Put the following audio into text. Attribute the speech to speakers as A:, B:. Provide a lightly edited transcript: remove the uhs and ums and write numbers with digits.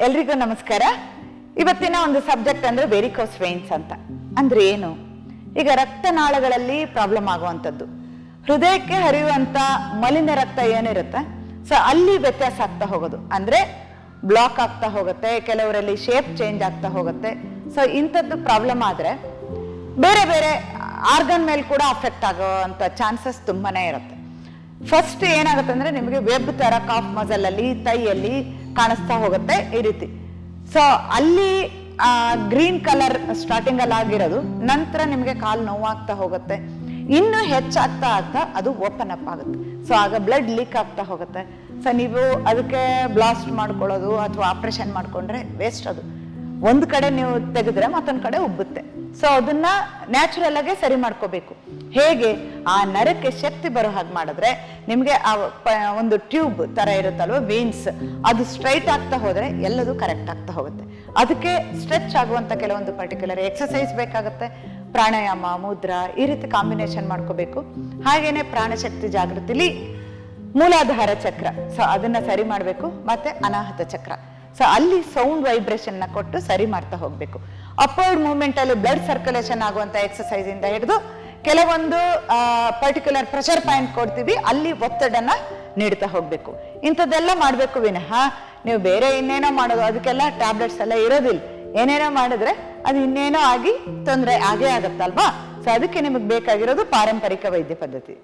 A: ಎಲ್ರಿಗೂ ನಮಸ್ಕಾರ. ಇವತ್ತಿನ ಒಂದು ಸಬ್ಜೆಕ್ಟ್ ಅಂದ್ರೆ ವೆರಿಕೋಸ್ ವೇನ್ಸ್ ಅಂತ. ಅಂದ್ರೆ ಏನು? ಈಗ ರಕ್ತನಾಳಗಳಲ್ಲಿ ಪ್ರಾಬ್ಲಮ್ ಆಗುವಂಥದ್ದು, ಹೃದಯಕ್ಕೆ ಹರಿಯುವಂತ ಮಲಿನ ರಕ್ತ ಏನಿರುತ್ತೆ ಸೊ ಅಲ್ಲಿ ವ್ಯತ್ಯಾಸ ಆಗ್ತಾ ಹೋಗೋದು, ಅಂದ್ರೆ ಬ್ಲಾಕ್ ಆಗ್ತಾ ಹೋಗುತ್ತೆ, ಕೆಲವರಲ್ಲಿ ಶೇಪ್ ಚೇಂಜ್ ಆಗ್ತಾ ಹೋಗುತ್ತೆ. ಸೊ ಇಂಥದ್ದು ಪ್ರಾಬ್ಲಮ್ ಆದ್ರೆ ಬೇರೆ ಬೇರೆ ಆರ್ಗನ್ ಮೇಲೆ ಕೂಡ ಅಫೆಕ್ಟ್ ಆಗುವಂತ ಚಾನ್ಸಸ್ ತುಂಬಾನೇ ಇರುತ್ತೆ. ಫಸ್ಟ್ ಏನಾಗುತ್ತೆ ಅಂದ್ರೆ ನಿಮಗೆ ವೆಬ್ ತರ ಕಾಫ್ ಮಸಲ್ ಅಲ್ಲಿ ತೈಯಲ್ಲಿ ಕಾಣಿಸ್ತಾ ಹೋಗುತ್ತೆ ಈ ರೀತಿ. ಸೊ ಅಲ್ಲಿ ಗ್ರೀನ್ ಕಲರ್ ಸ್ಟಾರ್ಟಿಂಗ್ ಅಲ್ಲಿ ಆಗಿರೋದು, ನಂತರ ನಿಮಗೆ ಕಾಲು ನೋವಾಗ್ತಾ ಹೋಗುತ್ತೆ, ಇನ್ನು ಹೆಚ್ಚಾಗ್ತಾ ಆಗ್ತಾ ಅದು ಓಪನ್ ಅಪ್ ಆಗುತ್ತೆ. ಸೊ ಆಗ ಬ್ಲಡ್ ಲೀಕ್ ಆಗ್ತಾ ಹೋಗುತ್ತೆ. ಸೊ ನೀವು ಅದಕ್ಕೆ ಬ್ಲಾಸ್ಟ್ ಮಾಡ್ಕೊಳ್ಳೋದು ಅಥವಾ ಆಪರೇಷನ್ ಮಾಡ್ಕೊಂಡ್ರೆ ವೇಸ್ಟ್. ಅದು ಒಂದ್ ಕಡೆ ನೀವು ತೆಗೆದ್ರೆ ಮತ್ತೊಂದ್ ಕಡೆ ಉಬ್ಬುತ್ತೆ. ಸೊ ಅದನ್ನ ನ್ಯಾಚುರಲ್ ಆಗಿ ಸರಿ ಮಾಡ್ಕೋಬೇಕು. ಹೇಗೆ? ಆ ನರಕ್ಕೆ ಶಕ್ತಿ ಬರೋ ಹಾಗೆ ಮಾಡಿದ್ರೆ ನಿಮ್ಗೆ ಆ ಒಂದು ಟ್ಯೂಬ್ ತರ ಇರುತ್ತಲ್ವ ವೇನ್ಸ್, ಅದು ಸ್ಟ್ರೈಟ್ ಆಗ್ತಾ ಹೋದ್ರೆ ಎಲ್ಲದೂ ಕರೆಕ್ಟ್ ಆಗ್ತಾ ಹೋಗುತ್ತೆ. ಅದಕ್ಕೆ ಸ್ಟ್ರೆಚ್ ಆಗುವಂತ ಕೆಲವೊಂದು ಪರ್ಟಿಕ್ಯುಲರ್ ಎಕ್ಸಸೈಸ್ ಬೇಕಾಗುತ್ತೆ. ಪ್ರಾಣಾಯಾಮ, ಮುದ್ರಾ, ಈ ರೀತಿ ಕಾಂಬಿನೇಷನ್ ಮಾಡ್ಕೋಬೇಕು. ಹಾಗೇನೆ ಪ್ರಾಣಶಕ್ತಿ ಜಾಗೃತಿಲಿ ಮೂಲಾಧಾರ ಚಕ್ರ, ಸೊ ಅದನ್ನ ಸರಿ ಮಾಡ್ಬೇಕು. ಮತ್ತೆ ಅನಾಹತ ಚಕ್ರ, ಸೊ ಅಲ್ಲಿ ಸೌಂಡ್ ವೈಬ್ರೇಷನ್ ನ ಕೊಟ್ಟು ಸರಿ ಮಾಡ್ತಾ ಹೋಗ್ಬೇಕು. ಅಪ್ವರ್ಡ್ ಮೂವ್ಮೆಂಟ್ ಅಲ್ಲಿ ಬ್ಲಡ್ ಸರ್ಕ್ಯುಲೇಷನ್ ಆಗುವಂತ ಎಕ್ಸಸೈಸ್ ಇಂದ ಹಿಡಿದು ಕೆಲವೊಂದು ಪರ್ಟಿಕ್ಯುಲರ್ ಪ್ರೆಷರ್ ಪಾಯಿಂಟ್ ಕೊಡ್ತೀವಿ, ಅಲ್ಲಿ ಒತ್ತಡನ ನೀಡ್ತಾ ಹೋಗ್ಬೇಕು. ಇಂಥದ್ದೆಲ್ಲ ಮಾಡ್ಬೇಕು ವಿನಃ ನೀವು ಬೇರೆ ಇನ್ನೇನೋ ಮಾಡೋದು, ಅದಕ್ಕೆಲ್ಲ ಟ್ಯಾಬ್ಲೆಟ್ಸ್ ಎಲ್ಲ ಇರೋದಿಲ್ಲ. ಏನೇನೋ ಮಾಡಿದ್ರೆ ಅದು ಇನ್ನೇನೋ ಆಗಿ ತೊಂದರೆ ಆಗೇ ಆಗತ್ತಲ್ವಾ. ಸೊ ಅದಕ್ಕೆ ನಿಮಗೆ ಬೇಕಾಗಿರೋದು ಪಾರಂಪರಿಕ ವೈದ್ಯ ಪದ್ಧತಿ.